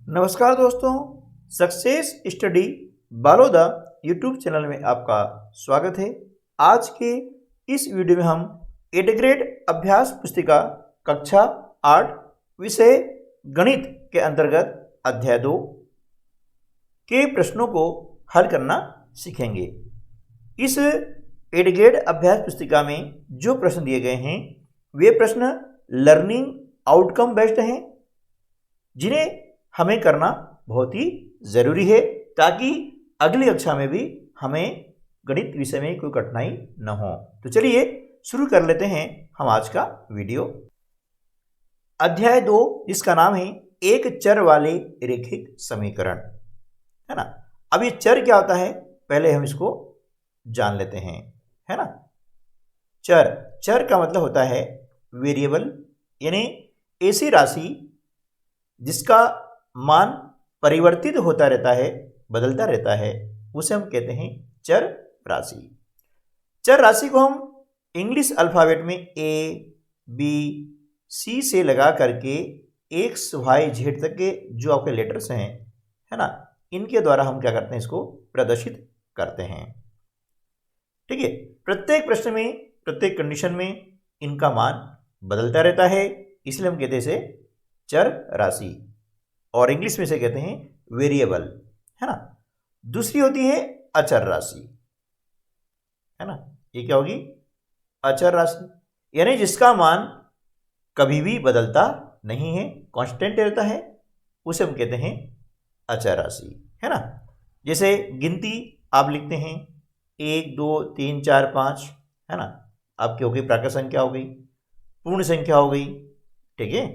नमस्कार दोस्तों, success study Baloda YouTube channel में आपका स्वागत है। आज के इस वीडियो में हम 8th ग्रेड अभ्यास पुस्तिका कक्षा 8 विषय गणित के अंतर्गत अध्याय 2 के प्रश्नों को हल करना सीखेंगे। इस 8th ग्रेड अभ्यास पुस्तिका में जो प्रश्न दिए गए हैं वे प्रश्न लर्निंग आउटकम बेस्ड हैं, जिन्हें हमें करना बहुत ही ज़रूरी है ताकि अगली कक्षा में भी हमें गणित विषय में कोई कठिनाई न हो। तो चलिए शुरू कर लेते हैं हम आज का वीडियो। अध्याय 2 जिसका नाम है एक चर वाले रैखिक समीकरण, है ना। अब ये चर क्या होता है पहले हम इसको जान लेते हैं, है ना। चर का मतलब होता है वेरिएबल, यानी ऐसी राशि जिसका मान परिवर्तित होता रहता है, बदलता रहता है, उसे हम कहते हैं चर राशि। चर राशि को हम इंग्लिश अल्फ़ाबेट में A, B, C से लगा करके X, Y, Z तक के जो आपके लेटर्स हैं, है ना, इनके द्वारा हम क्या करते हैं, इसको प्रदर्शित करते हैं। ठीक है। प्रत्येक प्रश्न में, प्रत्येक कंडीशन में इनका मान बदलता रहता है, इसलिए हम कहते हैं इसे चर राशि, और इंग्लिश में से कहते हैं वेरिएबल, है ना। दूसरी होती है अचर राशि, है ना। ये क्या होगी? अचर राशि, यानी जिसका मान कभी भी बदलता नहीं है, कांस्टेंट रहता है, उसे हम कहते हैं अचर राशि, है ना। जैसे गिनती आप लिखते हैं 1, 2, 3, 4, 5, है ना। आपकी हो गई प्राकृत संख्या, हो गई पूर्ण संख्या, हो गई, ठीक है,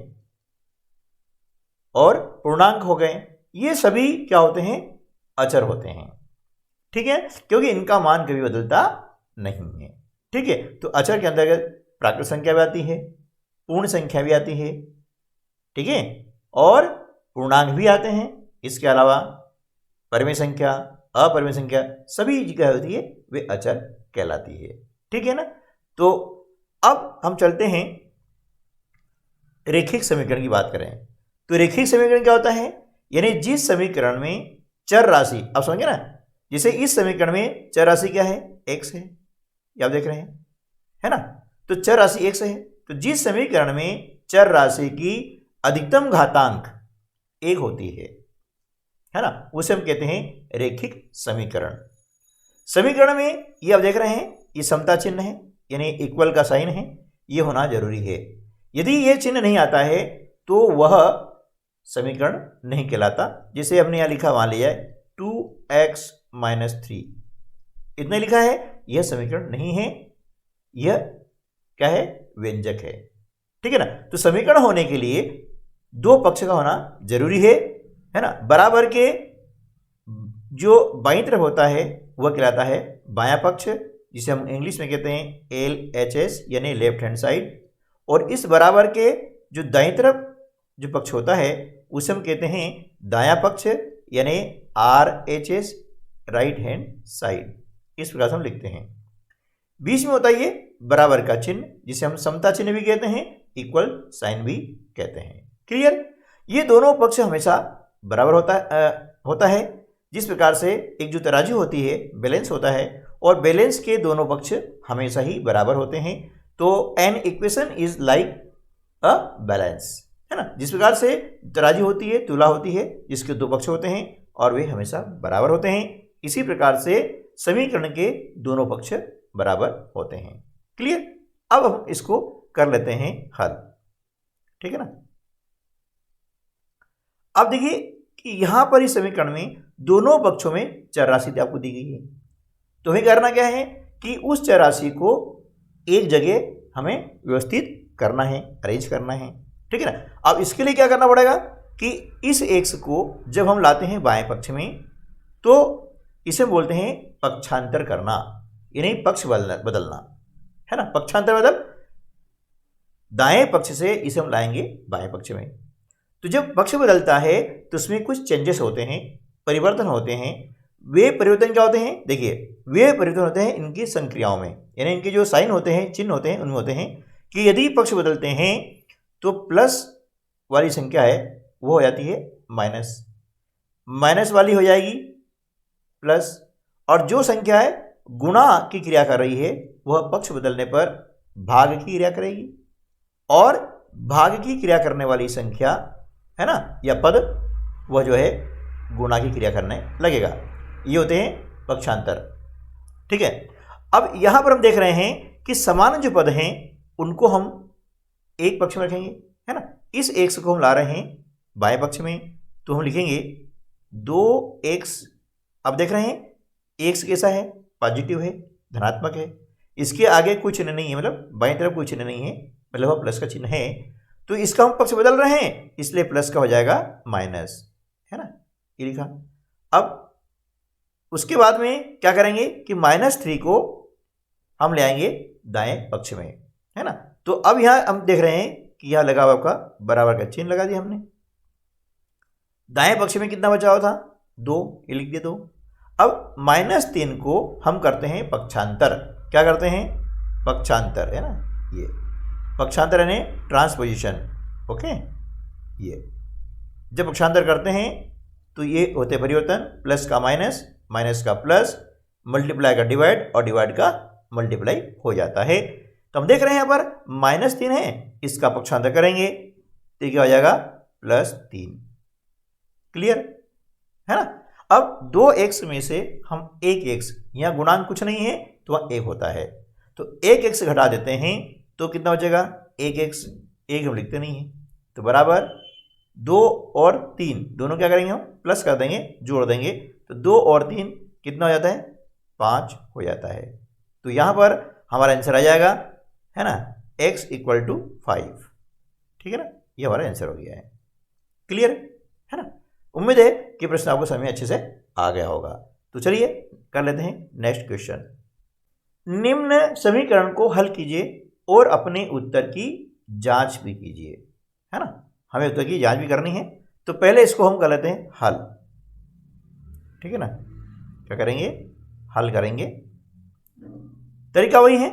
और पूर्णांक हो गए। ये सभी क्या होते हैं? अचर होते हैं, ठीक है, क्योंकि इनका मान कभी बदलता नहीं है। ठीक है। तो अचर के अंतर्गत प्राकृत संख्या भी आती है, पूर्ण संख्या भी आती है, ठीक है, और पूर्णांक भी आते हैं। इसके अलावा परिमेय संख्या, अपरिमेय संख्या, सभी क्या होती है, वे अचर कहलाती है। ठीक है ना। तो अब हम चलते हैं रैखिक समीकरण की बात करें तो रैखिक समीकरण क्या होता है? यानी जिस समीकरण में चर राशि, आप समझे ना, जैसे इस समीकरण में चर राशि क्या है? x है, ये आप देख रहे हैं, है ना। तो चर राशि x है, तो जिस समीकरण में चर राशि की अधिकतम घातांक 1 होती है ना, उसे हम कहते हैं रैखिक समीकरण। समीकरण में ये आप देख रहे हैं, ये समता चिन्ह है, यानी इक्वल का साइन है, ये होना जरूरी है। यदि ये चिन्ह नहीं आता है तो वह समीकरण नहीं कहलाता। जैसे हमने यहाँ लिखा, मान लिया 2x - 3, इतना लिखा है, यह समीकरण नहीं है, यह क्या है? व्यंजक है, ठीक है ना। तो समीकरण होने के लिए दो पक्ष का होना जरूरी है ना। बराबर के जो बाईं तरफ होता है वह कहलाता है बायां पक्ष, जिसे हम इंग्लिश में कहते हैं LHS, यानी लेफ्ट हैंड साइड, और इस बराबर के जो दाईं तरफ जो पक्ष होता है उसे हम कहते हैं दायां पक्ष, यानी RHS, राइट हैंड साइड। इस प्रकार से हम लिखते हैं। बीच में होता है ये बराबर का चिन्ह, जिसे हम समता चिन्ह भी कहते हैं, इक्वल साइन भी कहते हैं। क्लियर? ये दोनों पक्ष हमेशा बराबर होता है। जिस प्रकार से एक जो तराजू होती है, बैलेंस होता है, और बैलेंस के दोनों पक्ष हमेशा ही बराबर होते हैं। तो an equation is like a balance, है ना। जिस प्रकार से तराजू होती है, तुला होती है, जिसके दो पक्ष होते हैं और वे हमेशा बराबर होते हैं, इसी प्रकार से समीकरण के दोनों पक्ष बराबर होते हैं। क्लियर? अब हम इसको कर लेते हैं हल, ठीक है ना। अब देखिए कि यहां पर इस समीकरण में दोनों पक्षों में चर राशि आपको दी गई है, तो हमें करना क्या है कि उस चर राशि को एक जगह हमें व्यवस्थित करना है, अरेंज करना है, ठीक है ना। अब इसके लिए क्या करना पड़ेगा कि इस x को जब हम लाते हैं बाएं पक्ष में, तो इसे बोलते हैं पक्षांतर करना, यानी पक्ष बदलना, है ना। पक्षांतर मतलब दाएं पक्ष से इसे हम लाएंगे बाएं पक्ष में। तो जब पक्ष बदलता है तो उसमें कुछ चेंजेस होते हैं, परिवर्तन होते हैं। वे परिवर्तन क्या होते हैं? देखिए, वे परिवर्तन होते हैं इनकी संक्रियाओं में, यानी इनके जो साइन होते हैं, चिन्ह होते हैं, उनमें होते हैं कि यदि पक्ष बदलते हैं तो प्लस वाली संख्या है वो हो जाती है माइनस, माइनस वाली हो जाएगी प्लस, और जो संख्या है गुणा की क्रिया कर रही है वह पक्ष बदलने पर भाग की क्रिया करेगी, और भाग की क्रिया करने वाली संख्या है ना या पद वह जो है गुणा की क्रिया करने लगेगा। ये होते हैं पक्षांतर। ठीक है, अब यहां पर हम देख रहे हैं कि समान जो पद हैं उनको हम एक पक्ष में रखेंगे, है ना। इस x को हम ला रहे हैं बाएं पक्ष में, तो हम लिखेंगे 2x। अब देख रहे हैं x कैसा है, पॉजिटिव है, धनात्मक है, इसके आगे कोई चिन्ह नहीं है, मतलब बाएं तरफ कोई चिन्ह नहीं है, मतलब वह प्लस का चिन्ह है, तो इसका हम पक्ष बदल रहे हैं इसलिए प्लस का हो जाएगा माइनस, है ना, ये लिखा। अब उसके बाद में क्या करेंगे कि -3 को हम ले आएंगे दाएं पक्ष में, है ना। तो अब यहां हम देख रहे हैं कि यहां लगा हुआ आपका बराबर का चिन्ह लगा दिया हमने। दाएं पक्ष में कितना बचा हुआ था 2, ये लिख दिया 2। अब -3 को हम करते हैं पक्षांतर। क्या करते हैं, पक्षांतर, है ना, ये पक्षांतर यानी ट्रांसपोजिशन। ओके, ये जब पक्षांतर करते हैं तो ये होते परिवर्तन, प्लस का माइनस, माइनस का प्लस, मल्टीप्लाई का डिवाइड और डिवाइड का मल्टीप्लाई हो जाता है। तो हम देख रहे हैं यहाँ पर -3 है, इसका पक्षांतर करेंगे तो क्या हो जाएगा +3। क्लियर है ना। अब 2x में से हम 1x, यहाँ गुणांक कुछ नहीं है तो वह 1 होता है, तो 1x घटा देते हैं तो कितना बचेगा 1x, 1 हम लिखते नहीं है, तो बराबर 2 और 3 दोनों क्या करेंगे हम प्लस कर देंगे, जोड़ देंगे, तो 2 और 3 कितना हो जाता है 5 हो जाता है। तो यहाँ पर हमारा आंसर आ जाएगा, है ना, x = 5। ठीक है ना, ये हमारा आंसर हो गया है। क्लियर है ना। उम्मीद है कि प्रश्न आपको समझ में अच्छे से आ गया होगा। तो चलिए कर लेते हैं नेक्स्ट क्वेश्चन। निम्न समीकरण को हल कीजिए और अपने उत्तर की जांच भी कीजिए, है ना। हमें उत्तर की जांच भी करनी है, तो पहले इसको हम कर लेते हैं हल। ठीक है ना, क्या करेंगे, हल करेंगे। तरीका वही है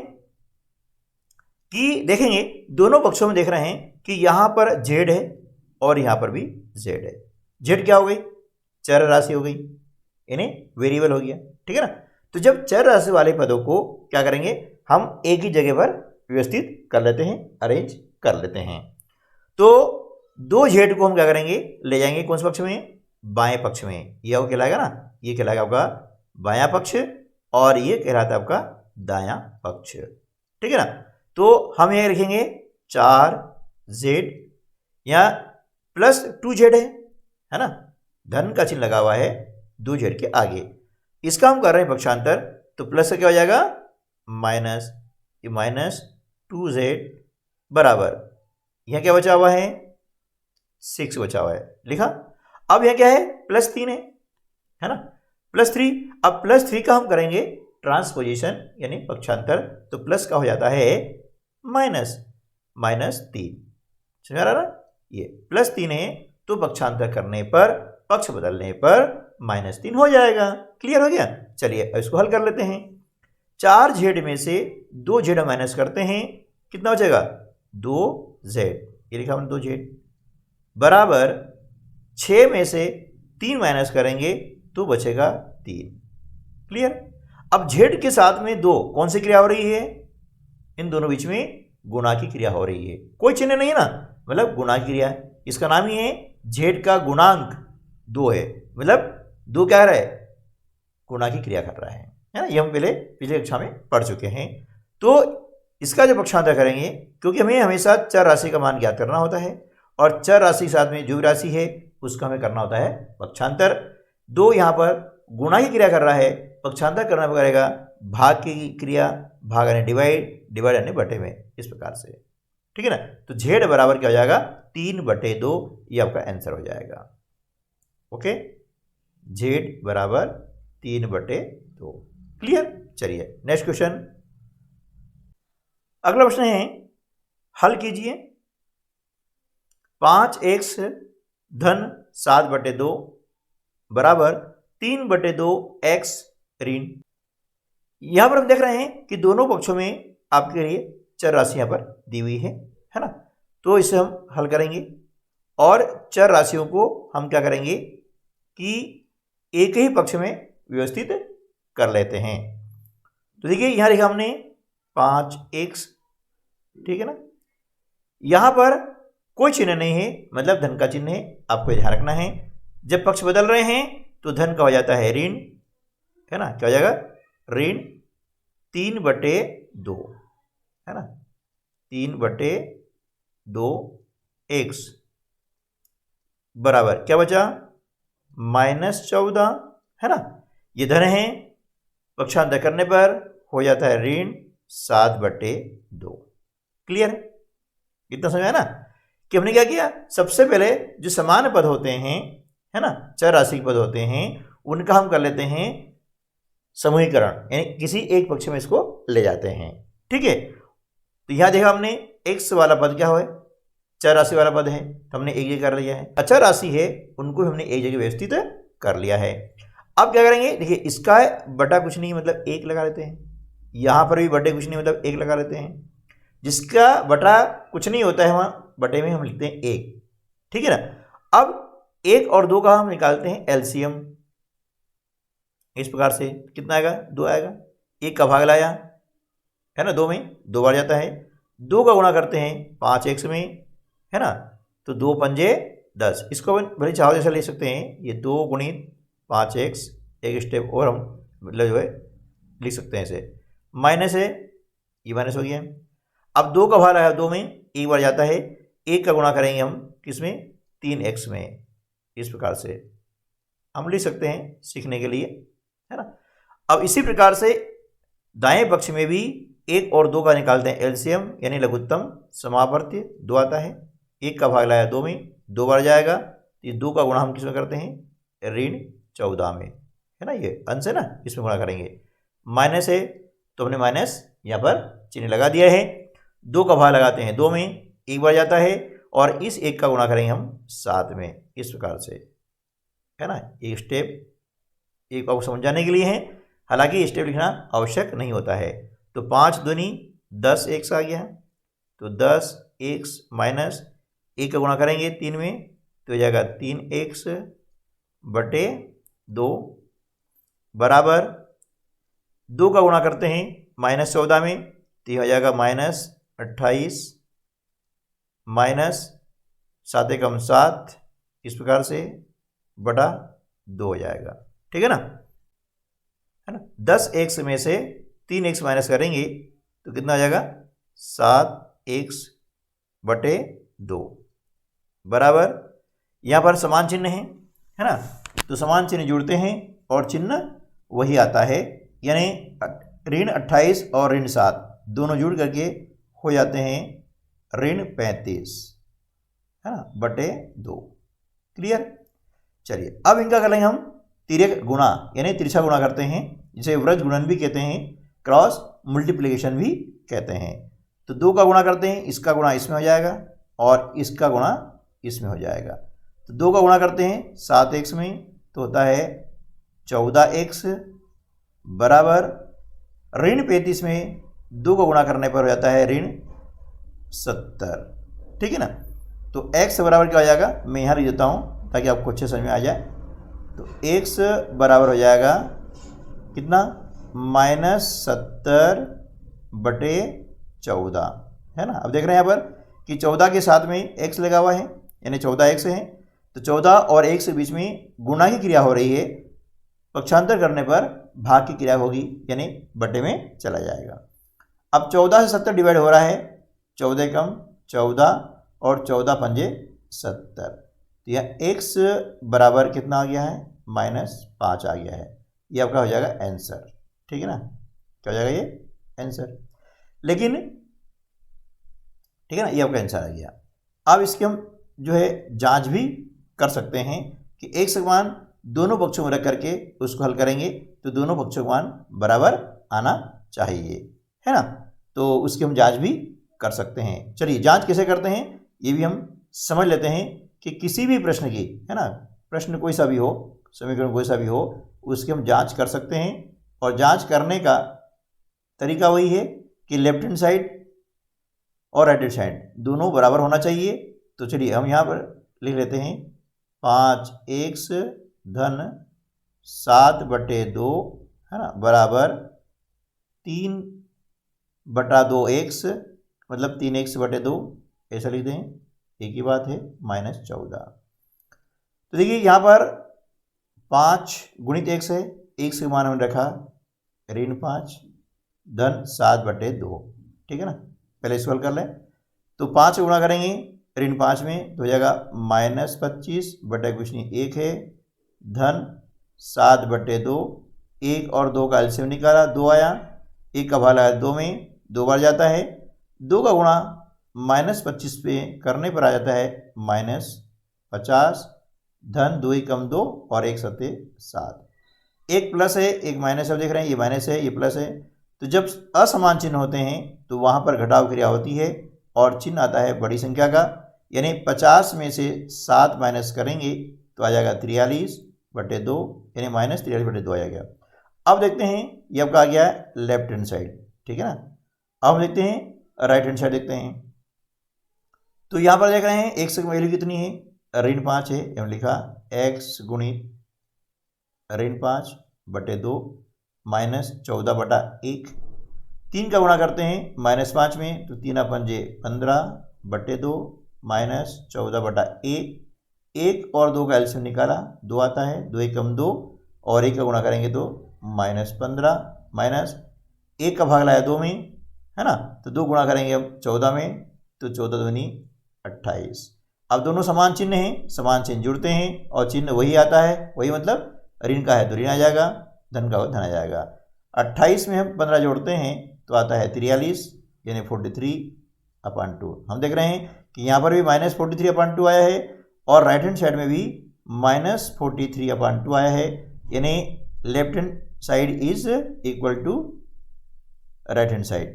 कि देखेंगे दोनों पक्षों में देख रहे हैं कि यहां पर z है और यहां पर भी z है। z क्या हो गई, चर राशि हो गई, यानी वेरिएबल हो गया। ठीक है ना। तो जब चर राशि वाले पदों को क्या करेंगे, हम एक ही जगह पर व्यवस्थित कर लेते हैं, अरेंज कर लेते हैं। तो 2z को हम क्या करेंगे, ले जाएंगे कौन से पक्ष में, बाएं पक्ष में। यह वो कहलाएगा ना, ये कहलाएगा आपका बायां पक्ष और ये कहलाता है आपका दायां पक्ष। ठीक है ना। तो हम यह लिखेंगे 4z, यहाँ +2z है ना, धन का चिन्ह लगा हुआ है 2z के आगे। इसका हम कर रहे हैं पक्षांतर, तो प्लस से क्या हो जाएगा माइनस, ये -2z बराबर, यहाँ क्या बचा हुआ है 6 बचा हुआ है, लिखा। अब यह क्या है +3 है ना, +3। अब +3 का हम करेंगे ट्रांसपोजिशन यानी पक्षांतर, तो प्लस का हो जाता है -3। समझ आ रहा ना, ये +3 है तो पक्षांतर करने पर, पक्ष बदलने पर -3 हो जाएगा। क्लियर हो गया। चलिए इसको हल कर लेते हैं। 4z में से 2z माइनस करते हैं, कितना बचेगा 2z, ये लिखा हमने 2z बराबर 6 में से 3 माइनस करेंगे तो बचेगा 3। क्लियर। अब z के साथ में 2 कौन सी क्रिया हो रही है, इन दोनों बीच में गुणा की क्रिया हो रही है, कोई चिन्ह नहीं है ना, मतलब गुणा की क्रिया है। इसका नाम ही है z का गुणांक 2 है, मतलब 2 क्या रहा है, गुणा की क्रिया कर रहा है ना। ये हम पहले पिछले कक्षा में पढ़ चुके हैं। तो इसका जो पक्षांतर करेंगे, क्योंकि हमें हमेशा चर राशि का मान ज्ञात करना होता है और चर राशि के साथ में जो राशि है उसका हमें करना होता है पक्षांतर। 2 यहाँ पर गुणा की क्रिया कर रहा है, पक्षांतर करना पड़ेगा भाग की क्रिया, भाग यानी डिवाइड, डिवाइड यानी बटे में, इस प्रकार से। ठीक है ना। तो z बराबर क्या हो जाएगा 3/2, ये आपका आंसर हो जाएगा। ओके, z बराबर 3/2। क्लियर। चलिए नेक्स्ट क्वेश्चन। अगला प्रश्न है, हल कीजिए 5x धन 7/2 बराबर 3/2x ऋण। यहां पर हम देख रहे हैं कि दोनों पक्षों में आपके लिए चर राशि यहां पर दी हुई है ना। तो इसे हम हल करेंगे, और चर राशियों को हम क्या करेंगे कि एक ही पक्ष में व्यवस्थित कर लेते हैं। तो देखिए यहाँ लिखा हमने 5x, ठीक है ना। यहाँ पर कोई चिन्ह नहीं है, मतलब धन का चिन्ह है, आपको ध्यान रखना है। जब पक्ष बदल रहे हैं तो धन का हो जाता है ऋण, है ना, क्या हो जाएगा ऋण 3/2, है ना, 3/2x बराबर क्या बचा -14, है ना। ये धन है, पक्षांतर करने पर हो जाता है ऋण 7/2। क्लियर है, इतना समझ आया ना कि हमने क्या किया। सबसे पहले जो समान पद होते हैं, है ना, चर राशि पद होते हैं, उनका हम कर लेते हैं समूहीकरण, यानी किसी एक पक्ष में इसको ले जाते हैं। ठीक है, तो यहां देखा हमने x वाला पद क्या है, चर राशि वाला पद है, तो हमने एक जगह कर लिया है। अचर राशि है, उनको हमने एक जगह व्यवस्थित कर लिया है। अब क्या करेंगे, देखिए इसका बटा कुछ नहीं मतलब 1 लगा लेते हैं, यहां पर भी बटे कुछ नहीं मतलब 1 लगा लेते हैं। जिसका बटा कुछ नहीं होता है वहाँ बटे में हम लिखते हैं 1, ठीक है ना। अब 1 और 2 का हम निकालते हैं एलसीएम, इस प्रकार से कितना आएगा 2 आएगा। 1 का भाग लाया, है ना, 2 में 2 बार जाता है। 2 का गुणा करते हैं 5x में, है ना, तो 2 पंजे 10। इसको भले चाहो जैसा ले सकते हैं, ये 2 गुणित 5x, एक स्टेप और हम मतलब जो है लिख सकते हैं इसे, माइनस है, ये माइनस हो गया। अब 2 का भाग लाया 2 में, 1 बार जाता है। 1 का गुणा करेंगे हम किसमें 3x में, इस प्रकार से हम लिख सकते हैं सीखने के लिए, है ना। अब इसी प्रकार से दाएं पक्ष में भी 1 और 2 का निकालते हैं एलसीएम, यानी लघुत्तम समावर्ती 2 आता है। 1 का भाग लाया 2 में, 2 बार जाएगा, तो ये 2 का गुणा हम किसमें करते हैं ऋण 14 में, है ना, ये अंश है ना, इसमें गुणा करेंगे। माइनस है तो हमने माइनस यहाँ पर चिन्ह लगा दिया है। 2 का भाग लगाते हैं 2 में, 1 बार जाता है, और इस 1 का गुणा करेंगे हम 7 में, इस प्रकार से, है ना। एक स्टेप एक आपको समझाने के लिए है, हालांकि ये स्टेप लिखना आवश्यक नहीं होता है। तो 5 दूनी 10x आ गया, तो 10x माइनस 1 का गुणा करेंगे 3 में, तो हो जाएगा 3x बटे 2 बराबर 2 का गुणा करते हैं -14 में, तो ये हो जाएगा -28 माइनस 7 एकम 7, इस प्रकार से बटा 2 हो जाएगा, ठीक है ना, है ना। 10x में से 3x माइनस करेंगे तो कितना आ जाएगा 7x बटे 2 बराबर, यहाँ पर समान चिन्ह है ना, तो समान चिन्ह जुड़ते हैं और चिन्ह वही आता है, यानी ऋण 28 और ऋण 7 दोनों जुड़ करके हो जाते हैं ऋण 35, है ना, बटे 2। क्लियर। चलिए अब इनका कर लेंगे हम तिर्यक गुणा, यानी तिरछा गुणा करते हैं, जिसे व्रज गुणन भी कहते हैं, क्रॉस मल्टीप्लिकेशन भी कहते हैं। तो 2 का गुणा करते हैं, इसका गुणा इसमें हो जाएगा और इसका गुणा इसमें हो जाएगा। तो 2 का गुणा करते हैं 7x में, तो होता है 14x बराबर ऋण 35 में 2 का गुणा करने पर हो जाता है ऋण 70, ठीक है ना। तो x बराबर क्या हो जाएगा, मैं यहाँ लिख देता हूँ ताकि आपको अच्छे समझ में आ जाए। तो x बराबर हो जाएगा कितना -70 बटे 14, है ना। अब देख रहे हैं यहाँ पर कि 14 के साथ में x लगा हुआ है, यानी 14x है, तो 14 और 1 के बीच में गुणा की क्रिया हो रही है, पक्षांतर करने पर भाग की क्रिया होगी, यानी बटे में चला जाएगा। अब 14 से 70 डिवाइड हो रहा है, 14 एकम 14 और 14 पंजे 70, तो यह x बराबर कितना आ गया है -5 आ गया है। ये आपका हो जाएगा आंसर, ठीक है ना, क्या हो जाएगा ये आंसर। लेकिन ठीक है ना, ये आपका आंसर आ गया। अब इसके हम जो है जांच भी कर सकते हैं कि एक समान दोनों पक्षों में रख करके उसको हल करेंगे तो दोनों पक्षों का मान बराबर आना चाहिए, है ना। तो उसकी हम जांच भी कर सकते हैं। चलिए जांच कैसे करते हैं ये भी हम समझ लेते हैं कि किसी भी प्रश्न की, है ना, प्रश्न कोई सा भी हो, समीकरण कोई सा भी हो, उसकी हम जांच कर सकते हैं। और जांच करने का तरीका वही है कि लेफ्ट हैंड साइड और राइट हैंड साइड दोनों बराबर होना चाहिए। तो चलिए हम यहाँ पर लिख लेते हैं 5x धन 7/2 है ना बराबर 3/2x मतलब 3x/2 ऐसा लिख दें, एक ही बात है -14। तो देखिए यहाँ पर 5 गुणित x है, x के मान हमने रखा -5 धन 7/2, ठीक है ना। पहले सॉल्व कर लें तो 5 से गुणा करेंगे -5 में तो हो जाएगा -25 बटे कुछ नहीं 1 है धन 7/2, 1 और 2 का एलसीएम निकाला 2 आया, 1 का भाग लगाया 2 में 2 बार जाता है, 2 का गुणा -25 पे करने पर आ जाता है -50 धन 2 कम 2 और 1 7 7, एक प्लस है एक माइनस है, देख रहे हैं ये माइनस है ये प्लस है। तो जब असमान चिन्ह होते हैं तो वहाँ पर घटाव क्रिया होती है और चिन्ह आता है बड़ी संख्या का, यानी 50 में से 7 माइनस करेंगे तो आ जाएगा 43/2 यानी -43/2 आ जाएगा। अब देखते हैं ये आपका आ गया है लेफ्ट हैंड साइड, ठीक है ना। अब देखते हैं राइट हैंड साइड देखते हैं, तो यहाँ पर देख रहे हैं x की वैल्यू कितनी है -5 है, हमने लिखा x गुणित -5/2 -14/1, 3 का गुणा करते हैं -5 में तो 3 पंजे 15/2 -14/1, 1 और 2 का एलसीएम निकाला 2 आता है, 2 कम 2 और 1 का गुणा करेंगे तो -15 माइनस 1 का भाग लाया 2 में है ना, तो 2 गुणा करेंगे अब 14 में तो 14 दूनी 28। अब दोनों समान चिन्ह हैं, समान चिन्ह जुड़ते हैं और चिन्ह वही आता है, वही मतलब ऋण का है तो ऋण आ जाएगा, धन का हो धन आ जाएगा। 28 में हम 15 जोड़ते हैं तो आता है 43 यानी 43/2। हम देख रहे हैं कि यहाँ पर भी -43/2 आया है और राइट हैंड साइड में भी -43/2 आया है, यानी left hand side is equal to right hand side,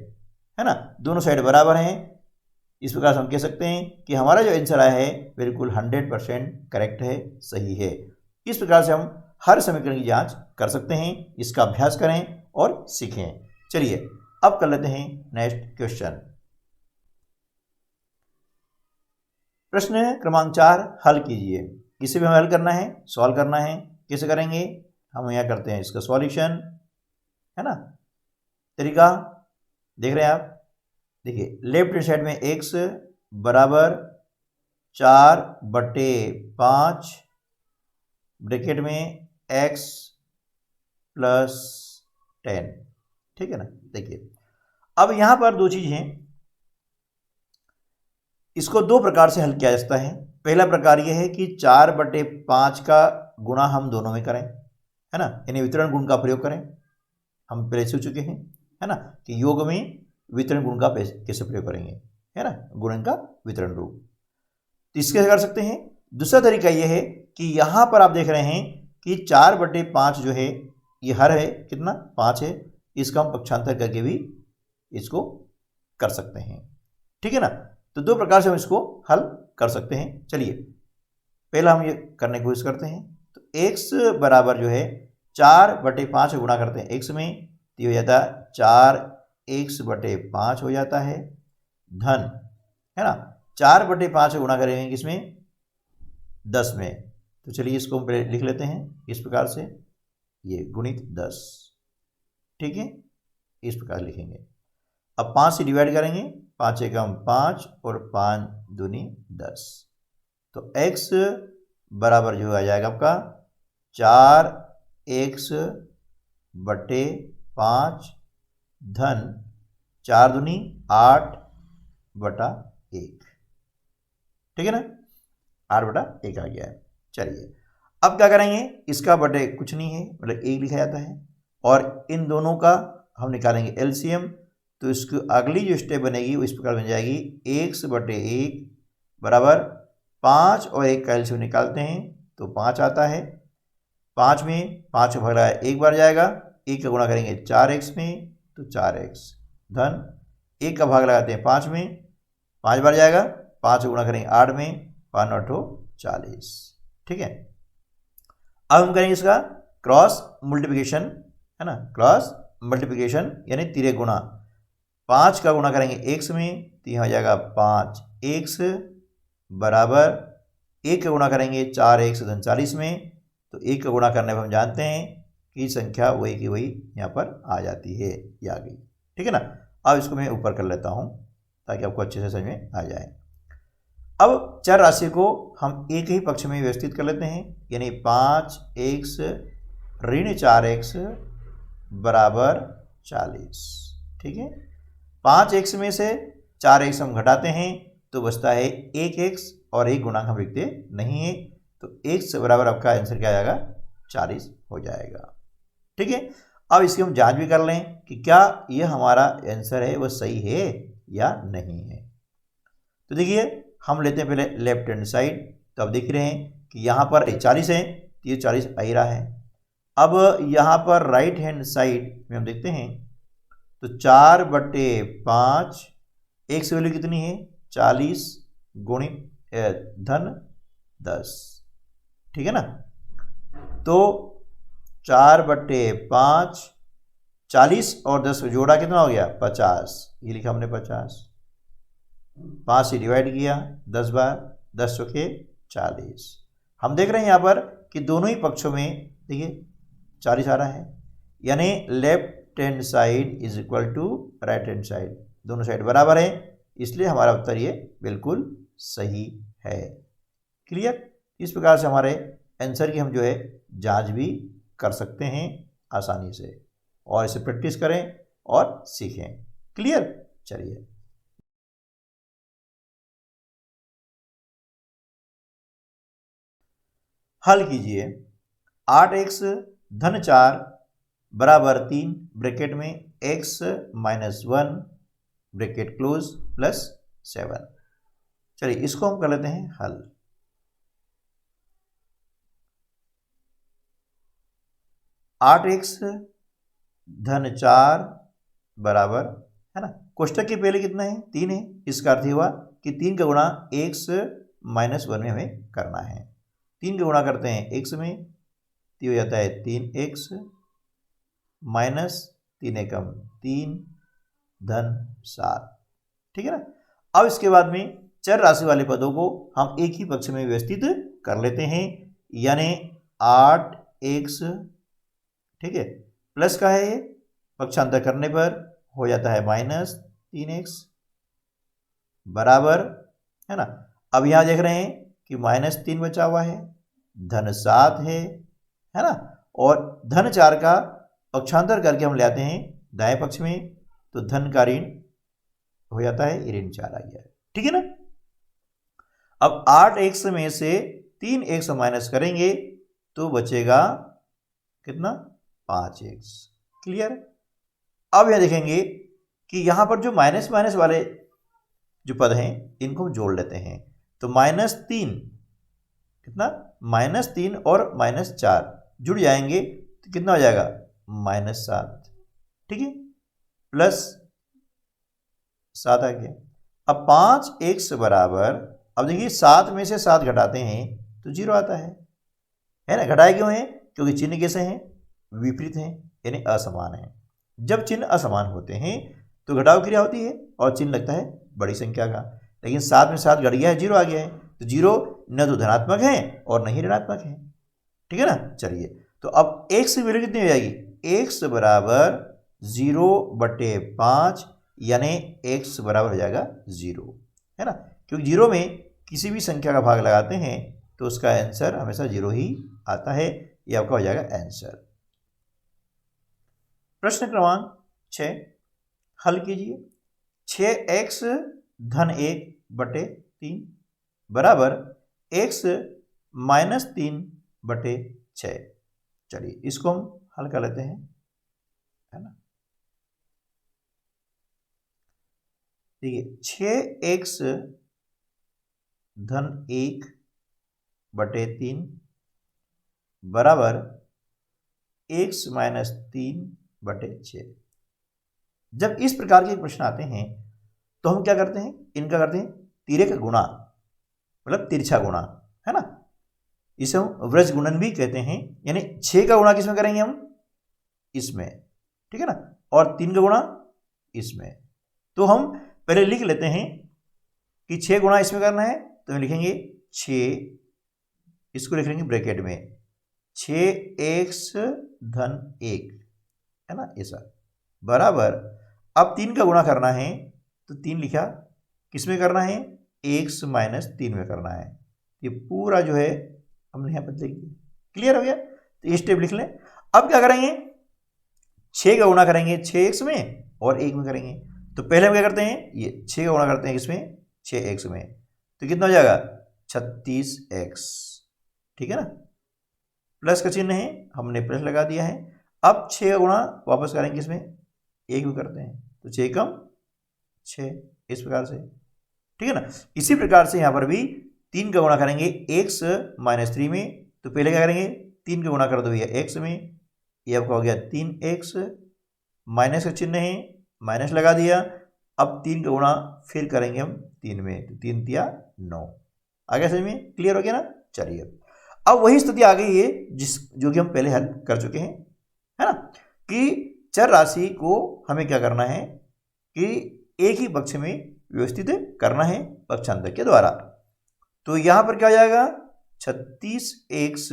है ना, दोनों साइड बराबर हैं। इस प्रकार से हम कह सकते हैं कि हमारा जो आंसर आया है बिल्कुल 100% करेक्ट है, सही है। इस प्रकार से हम हर समीकरण की जांच कर सकते हैं, इसका अभ्यास करें और सीखें। चलिए अब कर लेते हैं नेक्स्ट क्वेश्चन। प्रश्न क्रमांक 4 हल कीजिए। इसे भी हमें हल करना है, सॉल्व करना है। कैसे करेंगे, हम यहाँ करते हैं इसका सॉल्यूशन, है ना। तरीका देख रहे हैं आप, देखिए लेफ्ट हैंड साइड में x बराबर 4/5 ब्रैकेट में x + 10, ठीक है ना। देखिए अब यहाँ पर दो चीज़ हैं, इसको दो प्रकार से हल किया जा सकता है। पहला प्रकार यह है कि 4/5 का गुणा हम दोनों में करें, है ना, यानी वितरण गुण का प्रयोग करें। हम पहले सीख चुके हैं, है ना, कि योग में वितरण गुण का कैसे प्रयोग करेंगे, है ना, गुणन का वितरण रूप। तो इसके कर सकते हैं। दूसरा तरीका यह है कि यहाँ पर आप देख रहे हैं कि 4/5 जो है ये हर है कितना 5 है, इसका हम पक्षांतर करके भी इसको कर सकते हैं, ठीक है ना। तो दो प्रकार से हम इसको हल कर सकते हैं। चलिए पहला हम ये करने की कोशिश करते हैं। तो x बराबर जो है 4/5 गुणा करते हैं x में, तो ये हो जाता है 4x/5 हो जाता है, धन, है ना, 4/5 गुणा करेंगे किसमें 10 में। तो चलिए इसको हम लिख लेते हैं इस प्रकार से, ये गुणित 10, ठीक है, इस प्रकार लिखेंगे। अब 5 से डिवाइड करेंगे, 5 एकम 5 और 5 दूनी 10, तो x बराबर जो आ जाएगा आपका 4x/5 धन 4 दूनी 8/1, ठीक है ना, 8/1 आ गया है। चलिए अब क्या करेंगे, इसका बटे कुछ नहीं है मतलब 1 लिखा जाता है और इन दोनों का हम निकालेंगे एलसीएम। तो इसकी अगली जो स्टेप बनेगी वो इस प्रकार बन जाएगी, x/1 बराबर 5 और 1 का एलसीएम निकालते हैं तो 5 आता है, 5 में 5 का भाग लगाया 1 बार जाएगा, 1 का गुणा करेंगे 4x में तो 4x, धन 1 का भाग लगाते हैं 5 में, 5 बार जाएगा, 5 का गुणा करेंगे 8 में, 5 8 40, ठीक है। अब हम करेंगे इसका क्रॉस मल्टीप्लिकेशन, है ना, क्रॉस मल्टीप्लिकेशन यानी तिरे गुणा। 5 का गुणा करेंगे x में तो यहाँ हो जाएगा 5x बराबर 1 का गुणा करेंगे 4x धन 40 में, तो 1 का गुणा करने पर हम जानते हैं कि संख्या वही की वही यहाँ पर आ जाती है, ये आ गई। ठीक है ना। अब इसको मैं ऊपर कर लेता हूँ ताकि आपको अच्छे से समझ में आ जाए। अब चर राशि को हम एक ही पक्ष में व्यवस्थित कर लेते हैं, यानी 5x ऋण 4x बराबर 40। ठीक है, 5x में से 4x हम घटाते हैं तो बचता है 1x, और एक गुणांक हम लिखते नहीं है, तो x बराबर आपका आंसर क्या आ जाएगा, 40 हो जाएगा। ठीक है, अब इसकी हम जांच भी कर लें कि क्या यह हमारा आंसर है वह सही है या नहीं है। तो देखिए हम लेते हैं पहले लेफ्ट हैंड साइड, तो अब देख रहे हैं कि यहाँ पर 40 है, तो ये 40 आ ही रहा है। अब यहाँ पर राइट हैंड साइड में हम देखते हैं तो 4/5 x वैल्यू कितनी है, 40 गुणित धन 10। ठीक है ना, तो 4/5 40 और 10 जोड़ा कितना हो गया, 50। ये लिखा हमने 50, 5 से डिवाइड किया 10 बार, 10 चौके 40। हम देख रहे हैं यहाँ पर कि दोनों ही पक्षों में देखिए 40 आ रहा है, यानी left hand side is equal to right hand side, दोनों साइड बराबर है, इसलिए हमारा उत्तर ये बिल्कुल सही है। क्लियर। इस प्रकार से हमारे आंसर की हम जो है जांच भी कर सकते हैं आसानी से, और इसे प्रैक्टिस करें और सीखें। क्लियर। चलिए हल कीजिए। 8x धन 4 बराबर 3 ब्रैकेट में x minus 1 bracket close plus 7। चलिए इसको हम कर लेते हैं हल। 8x धन 4 बराबर, है ना, कोष्टक के पहले कितना है, 3 है, इसका अर्थ हुआ कि 3 का गुणा x माइनस 1 में हमें करना है। 3 का गुणा करते हैं x में, तो हो जाता है 3x माइनस 3 एकम 3 धन 7। ठीक है ना। अब इसके बाद में चर राशि वाले पदों को हम एक ही पक्ष में व्यवस्थित कर लेते हैं, यानी 8x, ठीक है, प्लस का है, पक्षांतर करने पर हो जाता है माइनस 3x बराबर, है ना। अब यहाँ देख रहे हैं कि -3 बचा हुआ है, धन 7 है ना, और धन 4 का पक्षांतर करके हम ले आते हैं दाएं पक्ष में, तो धन का ऋण हो जाता है, ऋण 4 आ गया। ठीक है ना। अब 8x में से 3x माइनस करेंगे तो बचेगा कितना, 5x। क्लियर। अब यह देखेंगे कि यहां पर जो माइनस माइनस वाले जो पद हैं इनको हम जोड़ लेते हैं, तो -3 कितना, -3 और -4 जुड़ जाएंगे तो कितना हो जाएगा, -7। ठीक है, प्लस 7 आ गया। अब 5x बराबर, अब देखिए 7 में से 7 घटाते हैं तो 0 आता है ना। घटाए क्यों है, क्योंकि चिन्ह कैसे हैं, विपरीत हैं, यानी असमान है। जब चिन्ह असमान होते हैं तो घटाव क्रिया होती है और चिन्ह लगता है बड़ी संख्या का, लेकिन 7 में 7 घट गया है, 0 आ गया है, तो 0 न तो धनात्मक है और न ही ऋणात्मक है। ठीक है ना। चलिए तो अब x की वैल्यू कितनी हो जाएगी, x बराबर 0/5, यानी x बराबर हो जाएगा 0, है ना, क्योंकि 0 में किसी भी संख्या का भाग लगाते हैं तो उसका आंसर हमेशा 0 ही आता है। ये आपका हो जाएगा आंसर। प्रश्न क्रमांक 6 हल कीजिए। 6x धन 1/3 बराबर x माइनस 3/6। चलिए इसको हम हल कर लेते हैं, है ना। देखिए 6x धन 1/3 बराबर x माइनस 3/6। जब इस प्रकार के प्रश्न आते हैं तो हम क्या करते हैं, इनका करते हैं तिर्यक गुणा, मतलब तिरछा गुणा, है ना। इसे हम व्रज गुणन भी कहते हैं, यानी 6 का गुणा किसमें करेंगे हम, इसमें, ठीक है ना, और 3 का गुणा इसमें। तो हम पहले लिख लेते हैं कि 6 गुणा इसमें करना है, तो हम लिखेंगे 6 इसको लिख लेंगे ब्रैकेट में 6x धन 1, है ना, ऐसा, बराबर। अब 3 का गुणा करना है तो 3 लिखा, किस में करना है, x माइनस 3 में करना है। ये पूरा जो है हमने यहाँ पर लिख दिया। क्लियर हो गया? तो ये स्टेप लिख लें। अब क्या करेंगे, 6 का गुणा करेंगे 6x में और 1 में करेंगे। तो पहले हम क्या करते हैं, ये 6 का गुणा करते हैं इसमें 6x में, तो कितना हो जाएगा 36x, ठीक है ना। प्लस का चिन्ह है, हमने प्लस लगा दिया है। अब 6 का गुणा वापस करेंगे इसमें 1 में करते हैं, तो 6 कम 6, इस प्रकार से, ठीक है ना। इसी प्रकार से यहाँ पर भी 3 का गुणा करेंगे x माइनस 3 में, तो पहले क्या करेंगे 3 का गुणा कर दो भैया x में, ये आपका हो गया 3x, माइनस का चिन्ह है, माइनस लगा दिया। अब 3 का गुणा फिर करेंगे हम 3 में, तो 3 तिया 9, आ गया समझ में? क्लियर हो गया ना। चलिए अब वही स्थिति आ गई है जो कि हम पहले हल कर चुके हैं, है ना, कि चर राशि को हमें क्या करना है कि एक ही पक्ष में व्यवस्थित करना है पक्षांतर के द्वारा। तो यहाँ पर क्या हो जाएगा 36x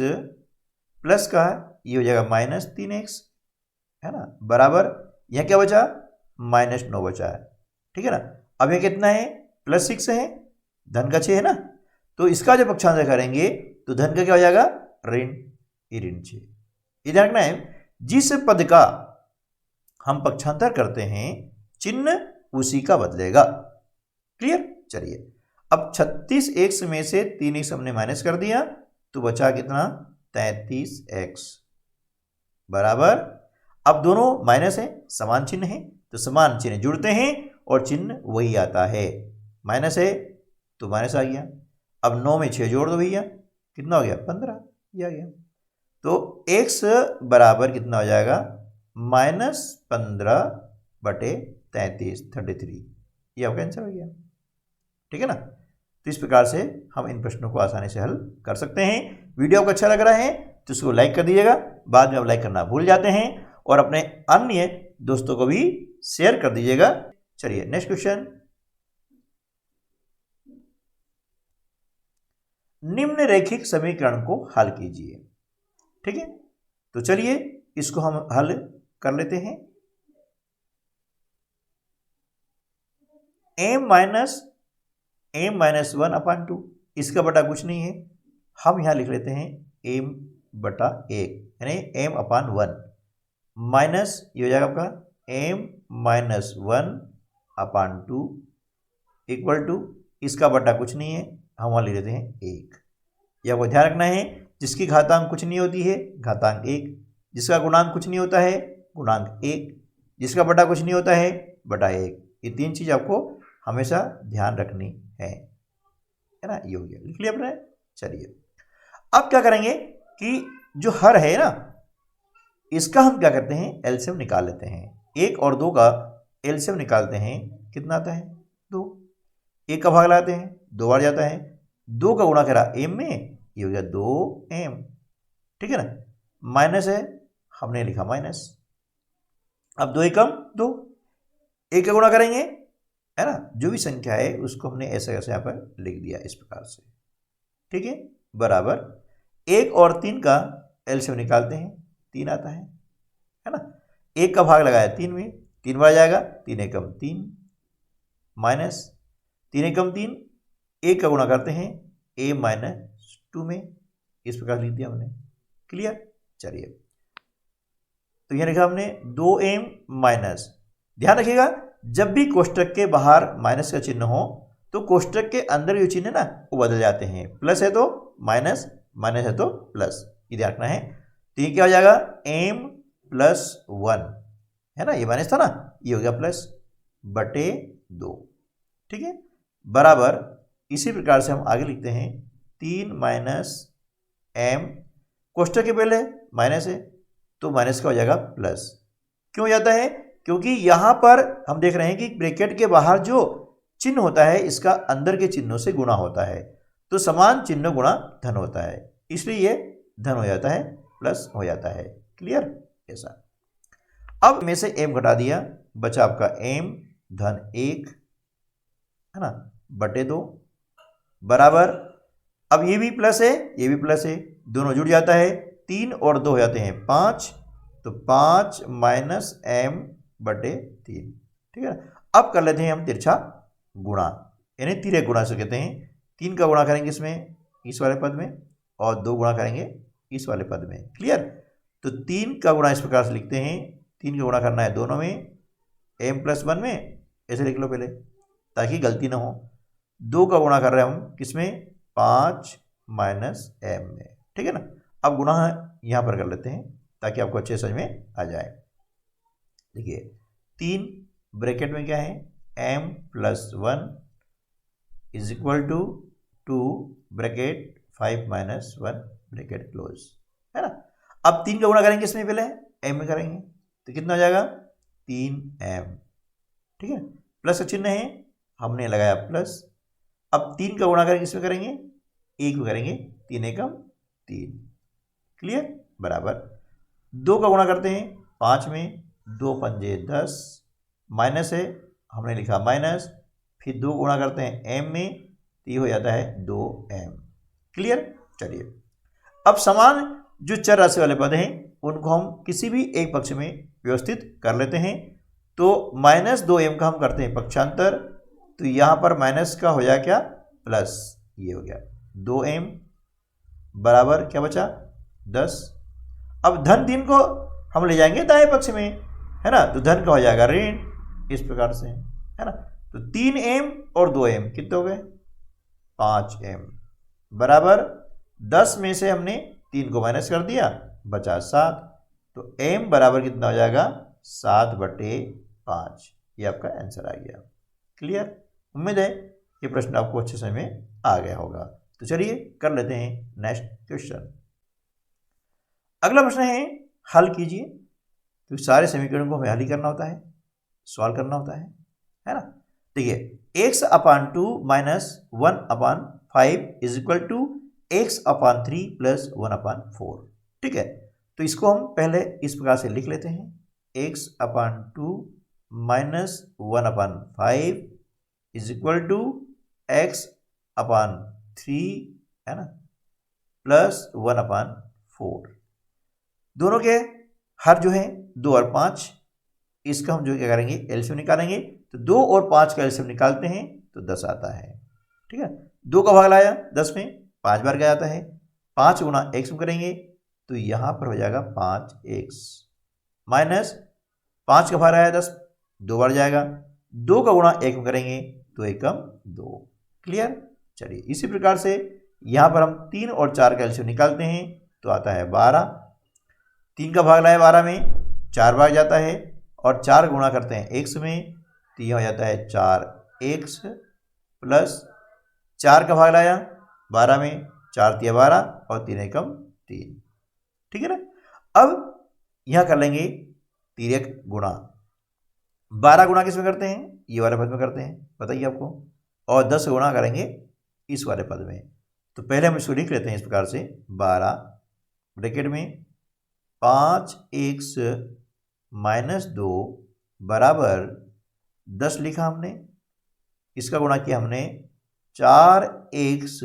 प्लस का ये हो जाएगा माइनस 3x, है ना, बराबर यहाँ क्या बचा माइनस 9 बचा है, ठीक है ना। अब ये कितना है प्लस 6 है, धन का 6 है ना, तो इसका जो पक्षांतर करेंगे तो धन का क्या हो जाएगा ऋण 6। ये ध्यान रखना है, जिस पद का हम पक्षांतर करते हैं चिन्ह उसी का बदलेगा। क्लियर? चलिए अब 36x में से 3x हमने माइनस कर दिया, तो बचा कितना 33x, बराबर। अब दोनों माइनस है, समान चिन्ह है, तो समान चिन्ह जुड़ते हैं और चिन्ह वही आता है। माइनस है तो माइनस आ गया। अब 9 में 6 जोड़ दो भैया, कितना हो गया 15, ये आ गया। तो x बराबर कितना हो जाएगा -15/33, 33, ये आपका आंसर हो गया, ठीक है ना। तो इस प्रकार से हम इन प्रश्नों को आसानी से हल कर सकते हैं। वीडियो आपको अच्छा लग रहा है तो इसको लाइक कर दीजिएगा, बाद में आप लाइक करना भूल जाते हैं, और अपने अन्य दोस्तों को भी शेयर कर दीजिएगा। चलिए नेक्स्ट क्वेश्चन, निम्न रैखिक समीकरण को हल कीजिए, ठीक है। तो चलिए इसको हम हल कर लेते हैं। m-1/2, इसका बटा कुछ नहीं है, हम यहां लिख लेते हैं m/1, यानी m/1 माइनस ये हो जाएगा आपका m-1/2 इक्वल टू, इसका बटा कुछ नहीं है, हम वहां लिख लेते हैं 1। यह आपको ध्यान रखना है, जिसकी घातांक कुछ नहीं होती है घातांक 1, जिसका गुणांक कुछ नहीं होता है गुणांक 1, जिसका बटा कुछ नहीं होता है बटा 1। ये 3 चीज आपको हमेशा ध्यान रखनी है ना। ये हो गया, लिख लिया आपने। चलिए अब क्या करेंगे कि जो हर है ना, इसका हम क्या करते हैं एलसीएम निकाल लेते हैं। 1 और 2 का एलसीएम निकालते हैं, कितना आता है 2। 1 का भाग लगाते हैं 2 बार जाता है, 2 का गुणा करा m में, ये हो गया 2m, ठीक है ना। माइनस है, हमने लिखा माइनस। अब 2 एकम 2, 1 का गुणा करेंगे, है ना, जो भी संख्या है उसको हमने ऐसे ऐसे यहाँ पर लिख दिया इस प्रकार से, ठीक है, बराबर। 1 और 3 का एलसीएम निकालते हैं, 3 आता है ना। 1 का भाग लगाया 3 में, 3 बार जाएगा, 3 एकम 3 माइनस 3 एकम 3, 1 का गुणा करते हैं a-2 में, इस प्रकार लिख दिया हमने। क्लियर? चलिए तो यह लिखा हमने 2m माइनस, ध्यान रखिएगा जब भी कोष्टक के बाहर माइनस का चिन्ह हो तो कोष्टक के अंदर जो चिन्ह है ना वो बदल जाते हैं। प्लस है तो माइनस, माइनस है तो प्लस, ये ध्यान रखना है। तो ये क्या हो जाएगा m+1, है ना, ये माइनस था ना, ये हो गया प्लस बटे 2, ठीक है, बराबर। इसी प्रकार से हम आगे लिखते हैं 3 माइनस m, कोष्टक के पहले माइनस है तो माइनस का हो जाएगा प्लस। क्यों हो जाता है? क्योंकि यहां पर हम देख रहे हैं कि ब्रैकेट के बाहर जो चिन्ह होता है इसका अंदर के चिन्हों से गुणा होता है, तो समान चिन्ह गुणा धन होता है, इसलिए ये धन हो जाता है, प्लस हो जाता है। क्लियर? ऐसा। अब में से m घटा दिया, बचा आपका m धन 1, है ना, बटे 2, बराबर अब ये भी प्लस है, ये भी प्लस है, दोनों जुड़ जाता है, 3 और 2 हो जाते हैं 5, तो 5 माइनस m बटे 3, ठीक है ना। अब कर लेते हैं हम तिरछा गुणा, यानी तिर्यक गुणा से कहते हैं। 3 का गुणा करेंगे इसमें, इस वाले पद में, और 2 गुणा करेंगे इस वाले पद में। क्लियर। तो 3 का गुणा इस प्रकार से लिखते हैं, 3 का गुणा करना है दोनों में, m+1 में, ऐसे लिख लो पहले ताकि गलती ना हो। 2 का गुणा कर रहे हैं हम किसमें, 5 माइनस m में, ठीक है ना। अब गुणा यहाँ पर कर लेते हैं ताकि आपको अच्छे समझ में आ जाए। देखिए 3 ब्रैकेट में क्या है, m+1 is equal to 2 bracket 5 minus 1 bracket close, है ना। अब 3 का गुणा करेंगे इसमें, पहले m में करेंगे तो कितना हो जाएगा, 3m, ठीक है। प्लस का चिन्ह है, हमने लगाया प्लस। अब 3 का गुणा करेंगे इसमें करेंगे, 1 में करेंगे, 3 एकम 3, क्लियर, बराबर। 2 का गुणा करते हैं 5 में, 2 पंजे 10, माइनस है, हमने लिखा माइनस, फिर 2 गुणा करते हैं m में, तो ये हो जाता है 2m, क्लियर। चलिए अब समान जो चर राशि वाले पद हैं उनको हम किसी भी एक पक्ष में व्यवस्थित कर लेते हैं। तो -2m का हम करते हैं पक्षांतर, तो यहाँ पर माइनस का हो जाए क्या, प्लस, ये हो गया 2m बराबर क्या बचा, 10। अब धन 3 को हम ले जाएंगे दाएं पक्ष में, है ना, तो धन का हो जाएगा ऋण, इस प्रकार से, है ना। तो 3m और 2m कितने हो गए, 5m बराबर 10 में से हमने 3 को माइनस कर दिया, बचा 7, तो m बराबर कितना हो जाएगा, 7/5। ये आपका आंसर आ गया, क्लियर। उम्मीद है ये प्रश्न आपको अच्छे समझ में आ गया होगा। तो चलिए कर लेते हैं नेक्स्ट क्वेश्चन। अगला प्रश्न है, हल कीजिए। तो सारे समीकरणों को हमें हल ही करना होता है, सॉल्व करना होता है ना। देखिए x/2 minus 1/5 is equal to x/3 plus 1/4, ठीक है। तो इसको हम पहले इस प्रकार से लिख लेते हैं, x/2 minus 1/5 is equal to x/3, है ना, प्लस 1/4। दोनों के हर जो है 2 और 5, इसका हम जो क्या करेंगे, एलसीएम निकालेंगे। तो 2 और 5 का एलसीएम निकालते हैं तो 10 आता है, ठीक है। 2 का भाग लाया 10 में, 5 बार गया जाता है, 5 गुणा x में करेंगे तो यहाँ पर हो जाएगा 5x, माइनस 5 का भाग आया 10, 2 बार जाएगा, 2 का गुणा 1 में करेंगे तो 1 2, क्लियर। चलिए इसी प्रकार से यहाँ पर हम 3 और 4 का एलसीएम निकालते हैं तो आता है 12, 3 का भाग लाया 12 में, 4 बार जाता है, और 4 गुणा करते हैं x में तो यह हो जाता है 4x, प्लस 4 का भाग लाया 12 में, 4 तिया 12 और 3 एकम 3, ठीक है ना। अब यहाँ कर लेंगे तिर्यक गुणा, 12 गुणा किस में करते हैं, ये वाले पद में करते हैं, बताइए आपको, और 10 गुणा करेंगे इस वाले पद में। तो पहले हम इसको लिख लेते हैं इस प्रकार से, 12 ब्रैकेट में 5x माइनस 2 बराबर 10 लिखा हमने, इसका गुणा किया हमने 4x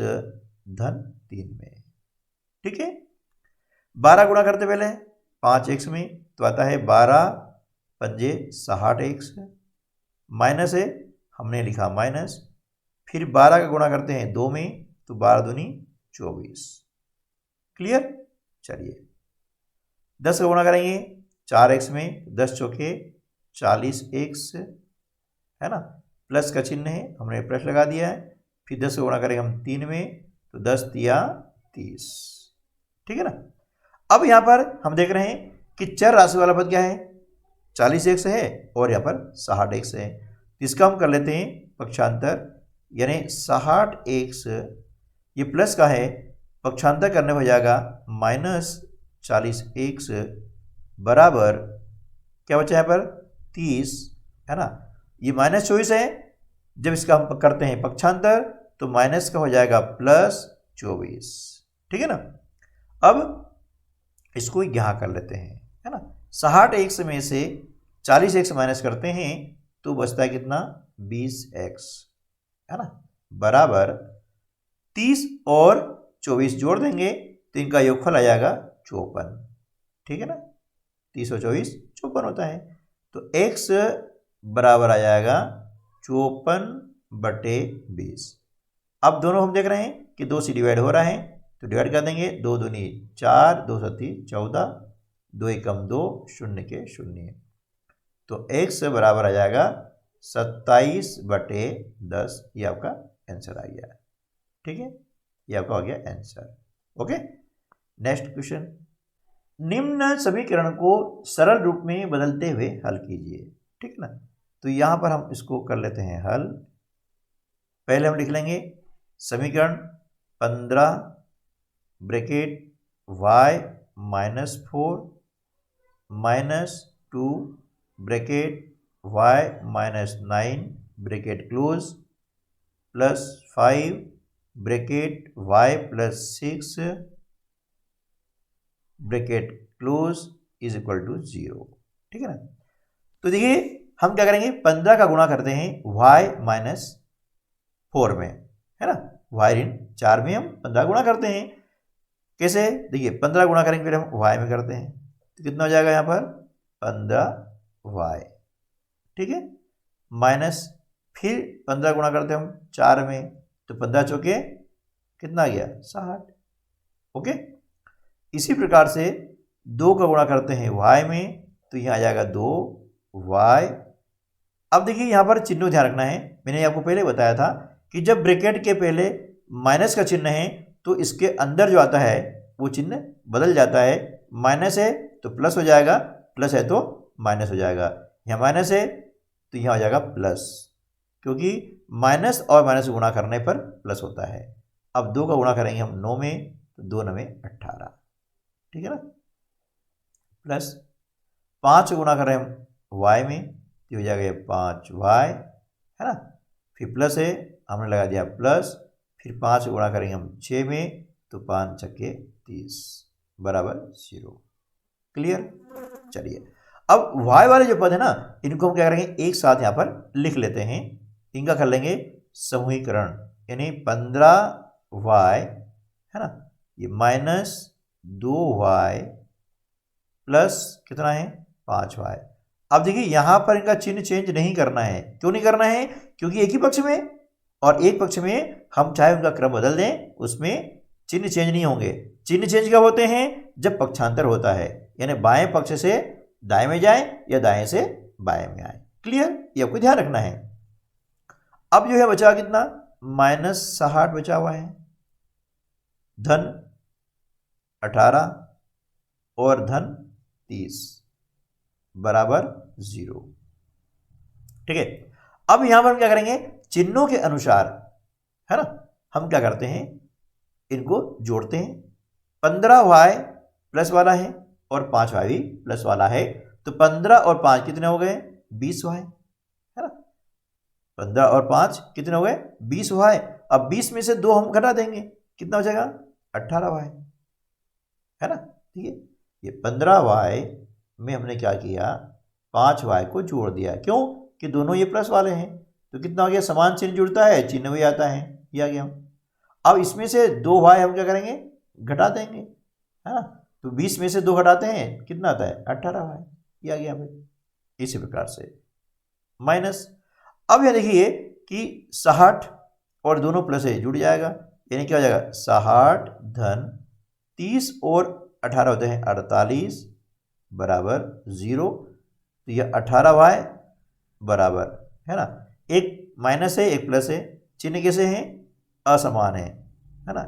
धन 3 में, ठीक है। 12 गुणा करते पहले 5x में तो आता है 12 पंजे 60x, माइनस है, हमने लिखा माइनस, फिर 12 का गुणा करते हैं 2 में तो 12 दूनी 24, क्लियर। चलिए 10 का गुणा करेंगे 4x में, 10 चौके 40x, है ना, प्लस का चिन्ह है, हमने प्लस लगा दिया है, फिर 10 का गुणा करेंगे हम 3 में तो 10 तिया 30, ठीक है ना। अब यहाँ पर हम देख रहे हैं कि चर राशि वाला पद क्या है, 40x है और यहाँ पर 60x है। इसका हम कर लेते हैं पक्षांतर, यानी 60x ये प्लस का है, पक्षांतर करने हो जाएगा -40x बराबर क्या बचा यहाँ पर 30, है ना। ये -24 है, जब इसका हम करते हैं पक्षांतर तो माइनस का हो जाएगा +24, ठीक है ना। अब इसको यहाँ कर लेते हैं, है ना। 60x में से 40x माइनस करते हैं तो बचता है कितना, 20x, है ना, बराबर 30 और 24 जोड़ देंगे तो इनका योगफल आ जाएगा 54। ठीक है ना, 30 और 24 54 होता है। तो x बराबर आ जाएगा 54/20। अब दोनों हम देख रहे हैं कि 2 से डिवाइड हो रहा है तो डिवाइड कर देंगे, 2 दूनी 4, 2 सत्ती 14, 2 एकम 2, 0 के 0। तो x बराबर आ जाएगा 27/10। ये आपका आंसर आ गया। ठीक है, ये आपका हो गया आंसर। Okay, next question. निम्न समीकरण को सरल रूप में बदलते हुए हल कीजिए। ठीक ना, तो यहां पर हम इसको कर लेते हैं हल। पहले हम लिख लेंगे समीकरण 15 bracket y -4 -2 bracket y -9 bracket close plus 5 bracket y +6 bracket close is equal to 0। ठीक है ना, तो देखिए हम क्या करेंगे, 15 का गुणा करते हैं y -4 में, है ना, y ऋण 4 में हम 15 गुणा करते हैं। कैसे, देखिए 15 गुणा करेंगे फिर हम y में करते हैं तो कितना हो जाएगा यहाँ पर 15y। ठीक है, माइनस फिर 15 गुणा करते हैं हम 4 में तो 15 चौके कितना आ गया 60। ओके, इसी प्रकार से 2 का गुणा करते हैं y में तो यहाँ आ जाएगा 2y। अब देखिए यहाँ पर चिन्ह ध्यान रखना है, मैंने आपको पहले बताया था कि जब ब्रैकेट के पहले माइनस का चिन्ह है तो इसके अंदर जो आता है वो चिन्ह बदल जाता है। माइनस है तो प्लस हो जाएगा, प्लस है तो माइनस हो जाएगा। यहाँ माइनस है तो यहाँ हो जाएगा प्लस, क्योंकि माइनस और माइनस गुणा करने पर प्लस होता है। अब 2 का गुणा करेंगे हम 9 में तो 2 9 18। ठीक है ना, प्लस 5 गुणा करें हम y में तो हो जाएगा 5y, है ना, फिर प्लस है हमने लगा दिया प्लस, फिर 5 गुणा करेंगे हम 6 में तो 5 छक्के 30 बराबर 0। क्लियर, चलिए अब y वाले जो पद है ना इनको हम क्या करेंगे एक साथ यहाँ पर लिख लेते हैं। इनका कर लेंगे समूहीकरण, यानी 15y, है ना, ये -2y प्लस कितना है 5y। अब देखिए यहाँ पर इनका चिन्ह चेंज नहीं करना है। क्यों नहीं करना है, क्योंकि एक ही पक्ष में और एक पक्ष में हम चाहे उनका क्रम बदल दें उसमें चिन्ह चेंज नहीं होंगे। चिन्ह चेंज कब होते हैं, जब पक्षांतर होता है, यानी बाएं पक्ष से दाएं में जाए या दाएं से बाएं में आए। क्लियर, ये आपको ध्यान रखना है। अब जो है बचा कितना, -60 बचा हुआ है, धन 18 और धन 30 बराबर 0। ठीक है, अब यहां पर हम क्या करेंगे, चिन्हों के अनुसार, है ना, हम क्या करते हैं इनको जोड़ते हैं। 15y प्लस वाला है और 5y भी प्लस वाला है, तो 15 और 5 कितने हो गए 20y, है ना, 15 और 5 कितने हो गए 20y। अब 20 में से 2 हम घटा देंगे, कितना हो जाएगा 18y, है ना। ठीक है, ये 15y में हमने क्या किया 5y को जोड़ दिया, क्यों कि दोनों ये प्लस वाले हैं, तो कितना हो गया, समान चिन्ह जुड़ता है चिन्ह भी आता है, ये आ गया। अब इसमें से 2y हम क्या करेंगे घटा देंगे, है ना, तो 20 में से 2 घटाते हैं कितना आता है 18y, ये आ गया भाई। इसी प्रकार से माइनस, अब यह देखिए कि 60 और दोनों प्लस है जुड़ जाएगा, यानी क्या हो जाएगा 60 धन 30 और 18 होते हैं 48 बराबर 0। तो यह 18y बराबर, है ना, एक माइनस है एक प्लस है, चिन्ह कैसे हैं असमान है ना,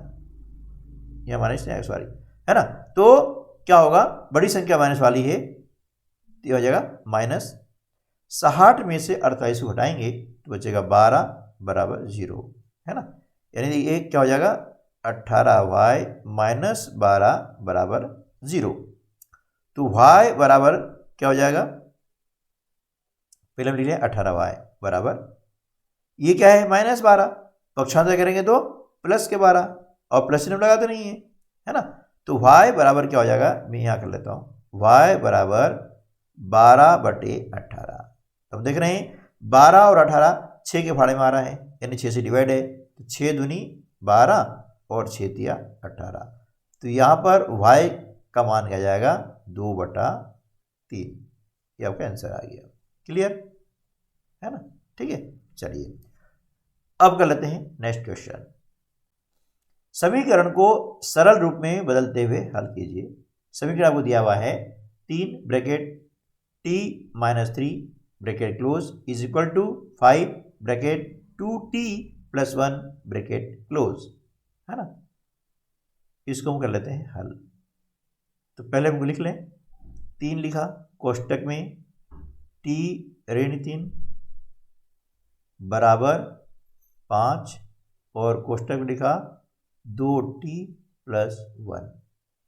यह माइनस है सॉरी, है ना, तो क्या होगा बड़ी संख्या माइनस वाली है तो हो जाएगा -60 में से 48 को हटाएंगे तो बचेगा 12 बराबर 0, है ना, यानी ये क्या हो जाएगा 18y -12 बराबर 0। तो y बराबर क्या हो जाएगा, पहले हम लिख लें 18y बराबर, ये क्या है -12, पक्षांतर करेंगे तो प्लस के 12 और प्लस चिन्ह लगाते नहीं है ना, तो y बराबर क्या हो जाएगा, मैं यहाँ कर लेता हूँ y बराबर 12/18। अब देख रहे हैं 12 और 18 6 के फाड़े में आ रहा है, यानी 6 से डिवाइड है, तो 6 दूनी 12 और 6 × 18। तो यहाँ पर y का मान क्या जाएगा 2/3। ये आपका आंसर आ गया। क्लियर है ना? ठीक है, चलिए अब कर लेते हैं नेक्स्ट क्वेश्चन। समीकरण को सरल रूप में बदलते हुए हल कीजिए। समीकरण आपको दिया हुआ है 3 bracket t - 3 bracket close is equal to 5 bracket 2t + 1 bracket close, है ना? इसको हम कर लेते हैं हल। तो पहले हमको लिख लें, 3 लिखा कोष्टक में t ऋण 3 बराबर 5 और कोष्टक में लिखा 2t + 1।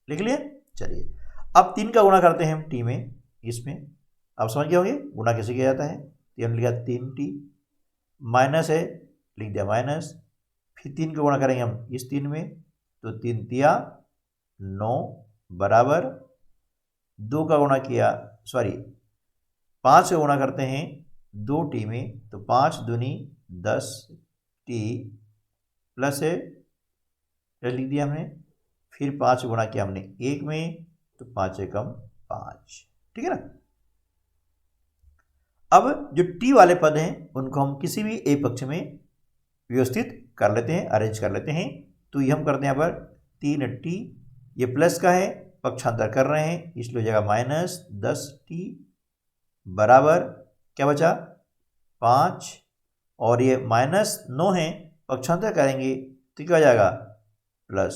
लिख लिया? चलिए अब 3 का गुणा करते हैं हम t में, इसमें आप समझ गए होंगे गुणा कैसे किया जाता है। तो हमने लिखा 3t, माइनस है लिख दिया माइनस, फिर 3 का गुणा करेंगे हम इस 3 में, तो 3 तिया 9 बराबर 2 का गुणा किया, सॉरी 5 का गुणा करते हैं 2t में, तो 5 दूनी 10t प्लस है लिख दिया हमने, फिर 5 गुणा किया हमने 1 में, तो 5 एकम 5। ठीक है ना? अब जो t वाले पद हैं उनको हम किसी भी एक पक्ष में व्यवस्थित कर लेते हैं, अरेंज कर लेते हैं। तो ये हम करते हैं यहाँ पर 3t, ये प्लस का है, पक्षांतर कर रहे हैं इसलिए हो जाएगा -10t बराबर क्या बचा 5, और ये -9 है, पक्षांतर करेंगे तो क्या हो जाएगा प्लस।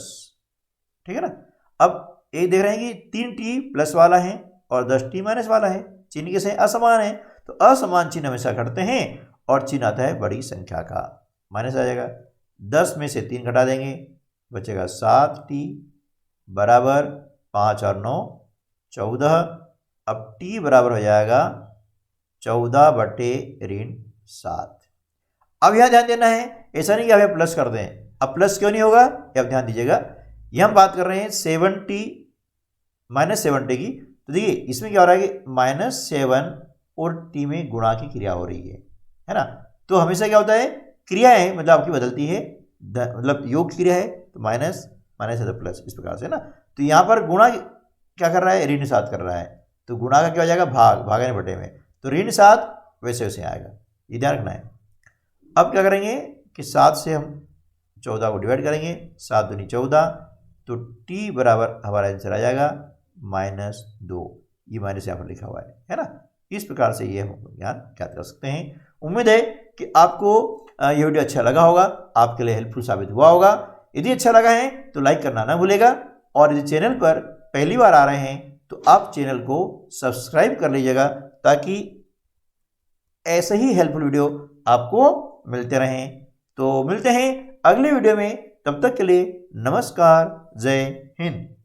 ठीक है ना? अब ये देख रहे हैं कि 3t प्लस वाला है और 10t माइनस वाला है, चिन्ह कैसे असमान है, तो असमान चिन्ह हमेशा करते हैं और चिन्ह आता है बड़ी संख्या का, माइनस आ जाएगा। 10 में से 3 घटा देंगे, बचेगा 7t बराबर 5 और 9 14। अब t बराबर हो जाएगा 14/7। अब यहाँ ध्यान देना है, ऐसा नहीं कि आप प्लस कर दें। अब प्लस क्यों नहीं होगा ये आप ध्यान दीजिएगा। ये हम बात कर रहे हैं 7t -7t की, तो देखिए इसमें क्या हो रहा है कि -7 और t में गुणा की क्रिया हो रही है ना? तो हमेशा क्या होता है क्रिया है मतलब आपकी बदलती है, मतलब योग क्रिया है तो माइनस है तो प्लस, इस प्रकार से ना। तो यहाँ पर गुणा क्या कर रहा है ऋण 7 कर रहा है, तो गुणा का क्या हो जाएगा भाग बटे में, तो ऋण 7 वैसे वैसे आएगा, ये ध्यान रखना है। अब क्या करेंगे कि 7 से हम 14 को डिवाइड करेंगे, 7 दूनी 14, तो t बराबर हमारा आंसर आ जाएगा -2। ये माइनस यहाँ पर लिखा हुआ है ना? इस प्रकार से ये हम ज्ञान ज्ञात कर सकते हैं। उम्मीद है कि आपको ये वीडियो अच्छा लगा होगा, आपके लिए हेल्पफुल साबित हुआ होगा। यदि अच्छा लगा है तो लाइक करना ना भूलेगा, और यदि चैनल पर पहली बार आ रहे हैं तो आप चैनल को सब्सक्राइब कर लीजिएगा, ताकि ऐसे ही हेल्पफुल वीडियो आपको मिलते रहें। तो मिलते हैं अगले वीडियो में, तब तक के लिए नमस्कार, जय हिंद।